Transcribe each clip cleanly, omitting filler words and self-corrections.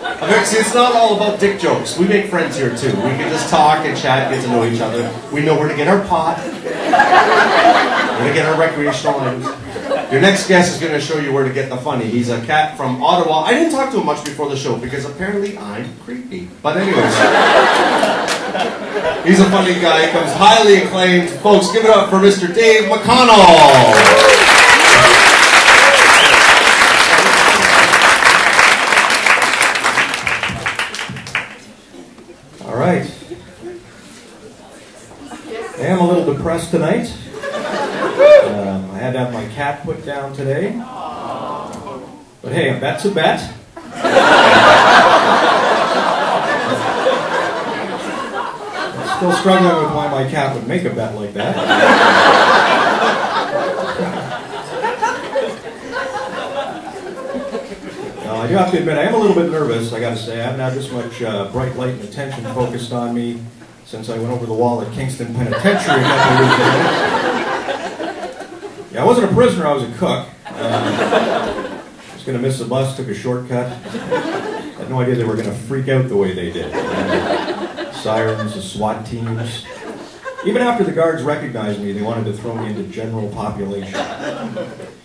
Okay, see, it's not all about dick jokes. We make friends here too. We can just talk and chat, get to know each other. We know where to get our pot, where to get our recreational items. Your next guest is going to show you where to get the funny. He's a cat from Ottawa. I didn't talk to him much before the show because apparently I'm creepy. But anyways, he's a funny guy. He comes highly acclaimed. Folks, give it up for Mr. Dave McConnell. All right. I am a little depressed tonight. I had to have my cat put down today. But hey, a bet's a bet. I'm still struggling with why my cat would make a bet like that. I do have to admit, I am a little bit nervous, I gotta say. I haven't had this much bright light and attention focused on me since I went over the wall at Kingston Penitentiary a couple of weeks ago. Yeah, I wasn't a prisoner, I was a cook. I was gonna miss the bus, took a shortcut. Had no idea they were gonna freak out the way they did. Sirens, the SWAT teams. Even after the guards recognized me, they wanted to throw me into general population.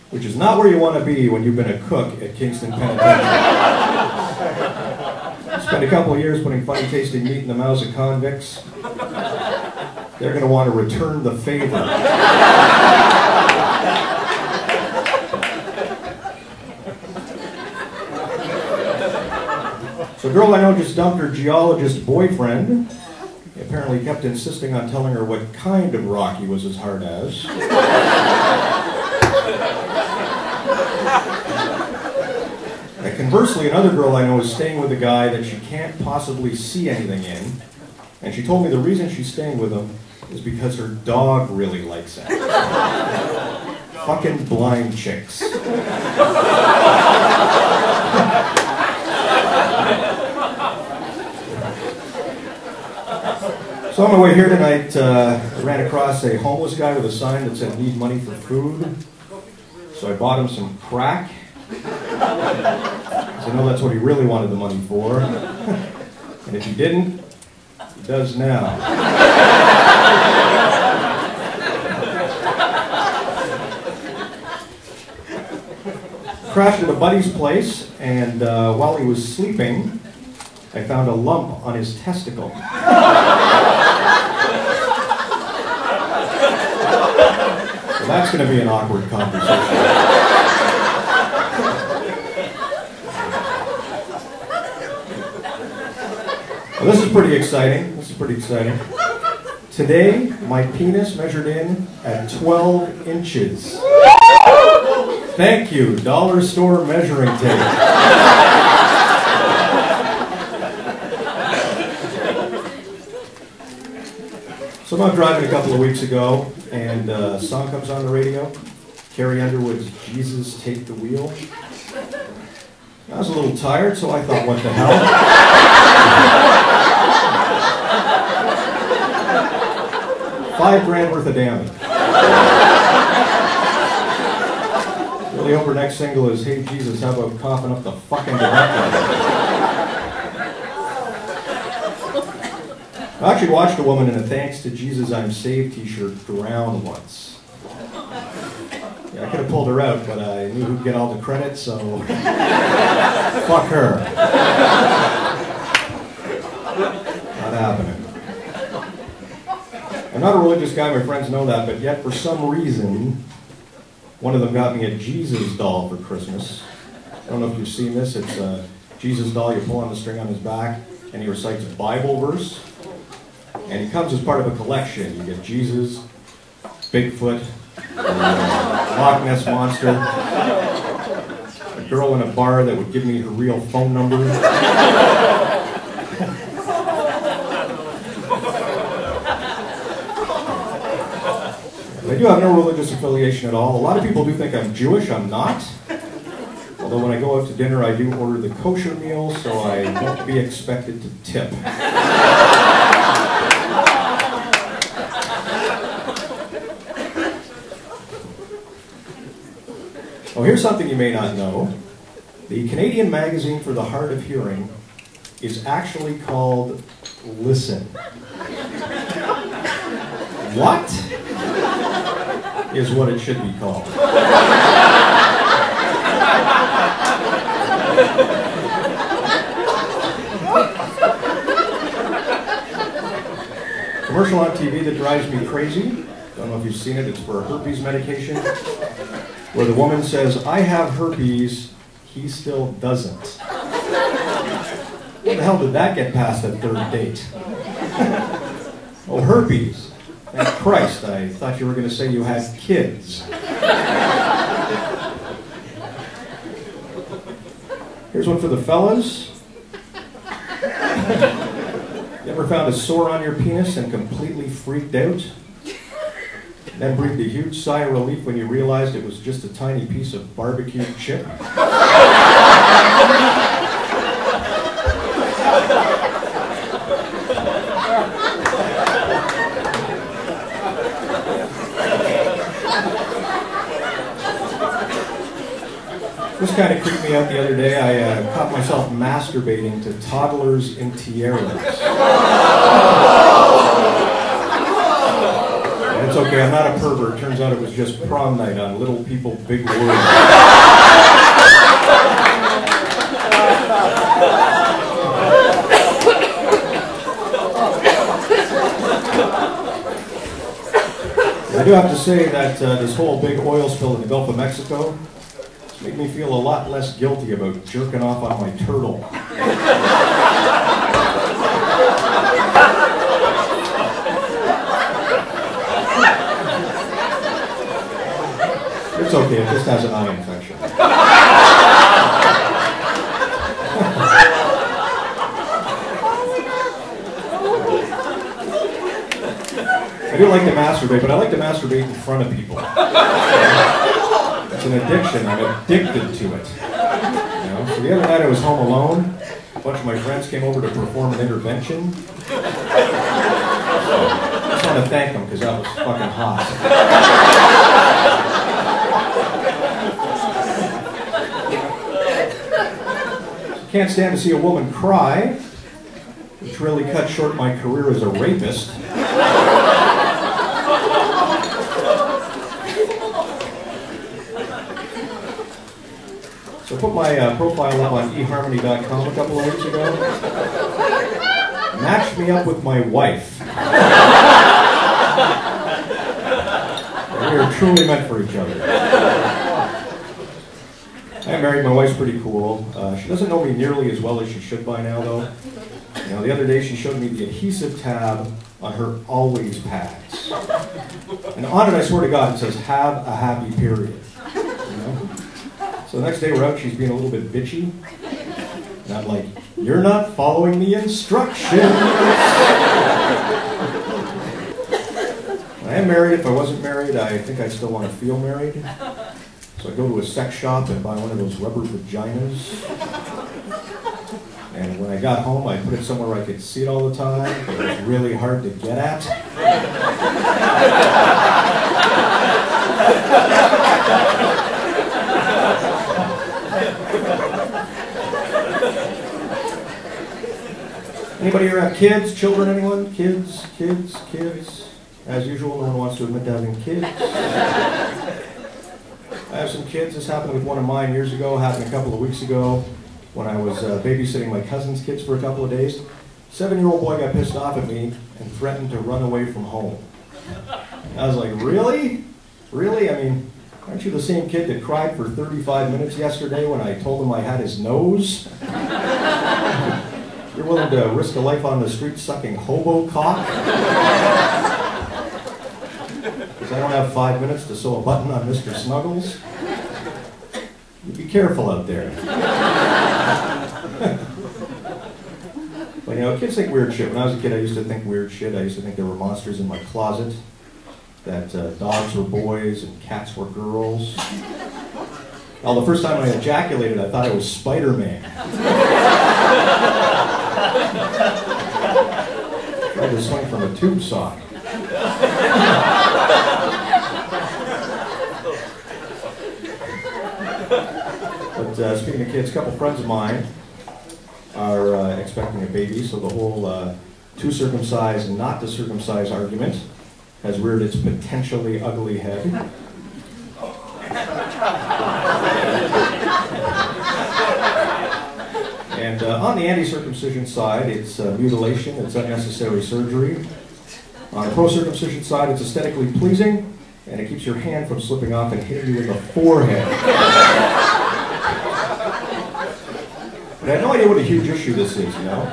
Which is not where you want to be when you've been a cook at Kingston Penitentiary. Spent a couple of years putting funny tasting meat in the mouths of convicts. They're going to want to return the favor. So a girl I know just dumped her geologist boyfriend. He apparently kept insisting on telling her what kind of rock he was as hard as. Conversely, another girl I know is staying with a guy that she can't possibly see anything in, and she told me the reason she's staying with him is because her dog really likes it. Fucking blind chicks. So on my way here tonight, I ran across a homeless guy with a sign that said, "Need money for food." So I bought him some crack. I know that's what he really wanted the money for. And if he didn't, he does now. Crashed at a buddy's place, and while he was sleeping, I found a lump on his testicle. So that's going to be an awkward conversation. Well, this is pretty exciting. Today, my penis measured in at 12 inches. Thank you, dollar store measuring tape. So I'm out driving a couple of weeks ago, and a song comes on the radio. Carrie Underwood's "Jesus, Take the Wheel." I was a little tired, so I thought, what the hell? $5,000 worth of damage. Really hope her next single is "Hey Jesus, how about coughing up the fucking director?" I actually watched a woman in a "Thanks to Jesus I'm Saved" t-shirt drown once. Yeah, I could have pulled her out, but I knew who'd get all the credit, so fuck her. Not happening. I'm not a religious guy, my friends know that, but yet for some reason, one of them got me a Jesus doll for Christmas. I don't know if you've seen this. It's a Jesus doll. You pull on the string on his back, and he recites a Bible verse. And he comes as part of a collection. You get Jesus, Bigfoot, Loch Ness Monster, a girl in a bar that would give me her real phone number. I do have no religious affiliation at all. A lot of people do think I'm Jewish. I'm not. Although when I go out to dinner, I do order the kosher meal, so I won't be expected to tip. Oh, here's something you may not know. The Canadian magazine for the Hard of Hearing is actually called listen. What is what it should be called? Commercial on TV that drives me crazy. Don't know if you've seen it. It's for a herpes medication, where the woman says, "I have herpes, he still doesn't." What the hell did that get past a third date? Oh, herpes. Thank Christ, I thought you were going to say you had kids. Here's one for the fellas. You ever found a sore on your penis and completely freaked out? Then breathed a huge sigh of relief when you realized it was just a tiny piece of barbecued chip? This kind of creeped me out the other day. I caught myself masturbating to toddlers in tiaras. It's okay, I'm not a pervert. Turns out it was just prom night on Little People, Big Words. I do have to say that this whole big oil spill in the Gulf of Mexico made me feel a lot less guilty about jerking off on my turtle. It's okay, it just has an eye infection. I do like to masturbate, but I like to masturbate in front of people. It's an addiction. I'm addicted to it. You know? So the other night I was home alone. A bunch of my friends came over to perform an intervention. So I just want to thank them because that was fucking hot. Can't stand to see a woman cry, which really cut short my career as a rapist. So I put my profile up on eharmony.com a couple of weeks ago. Matched me up with my wife. And we are truly meant for each other. I'm married, my wife's pretty cool. She doesn't know me nearly as well as she should by now, though. You know, the other day she showed me the adhesive tab on her Always pads. And on it, I swear to God, it says, "Have a happy period." You know? So the next day we're out, she's being a little bit bitchy. And I'm like, "You're not following the instructions." I am married. If I wasn't married, I think I'd still want to feel married. So I go to a sex shop and buy one of those rubber vaginas. And when I got home, I put it somewhere where I could see it all the time, but it was really hard to get at. Anybody here have kids, children, anyone? Kids? As usual, no one wants to admit to having kids. I have some kids. This happened with one of mine years ago, happened a couple of weeks ago when I was babysitting my cousin's kids for a couple of days. 7-year-old boy got pissed off at me and threatened to run away from home. I was like, really? Really? I mean, aren't you the same kid that cried for 35 minutes yesterday when I told him I had his nose? You're willing to risk a life on the street sucking hobo cock? Because I don't have 5 minutes to sew a button on Mr. Snuggles? You be careful out there. But you know, kids think weird shit. When I was a kid, I used to think weird shit. I used to think there were monsters in my closet, that dogs were boys and cats were girls. Well, the first time I ejaculated, I thought I was Spider-Man. Tried to swing from a tube sock. But speaking of kids, a couple friends of mine are expecting a baby, so the whole to circumcise and not to circumcise argument has reared its potentially ugly head. And on the anti-circumcision side, it's mutilation, it's unnecessary surgery. On the pro-circumcision side, it's aesthetically pleasing, and it keeps your hand from slipping off and hitting you in the forehead. But I had no idea what a huge issue this is, you know?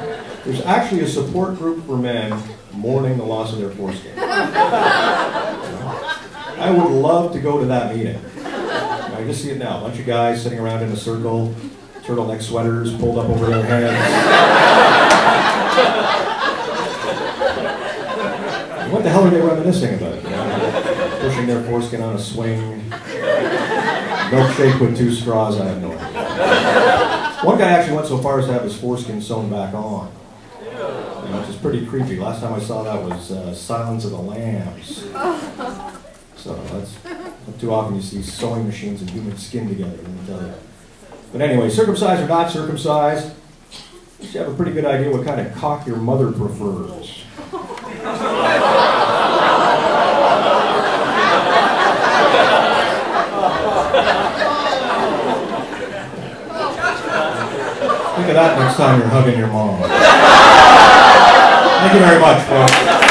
There's actually a support group for men mourning the loss of their foreskin. I would love to go to that meeting. I just see it now, a bunch of guys sitting around in a circle, turtleneck sweaters pulled up over their heads. What the hell are they reminiscing about? You know? Pushing their foreskin on a swing, milkshake with 2 straws, I have no idea. One guy actually went so far as to have his foreskin sewn back on, which is pretty creepy. Last time I saw that was Silence of the Lambs. So that's not too often you see sewing machines and human skin together, let me tell you. But anyway, circumcised or not circumcised, you should have a pretty good idea what kind of cock your mother prefers. Think of that next time you're hugging your mom. Thank you very much, folks.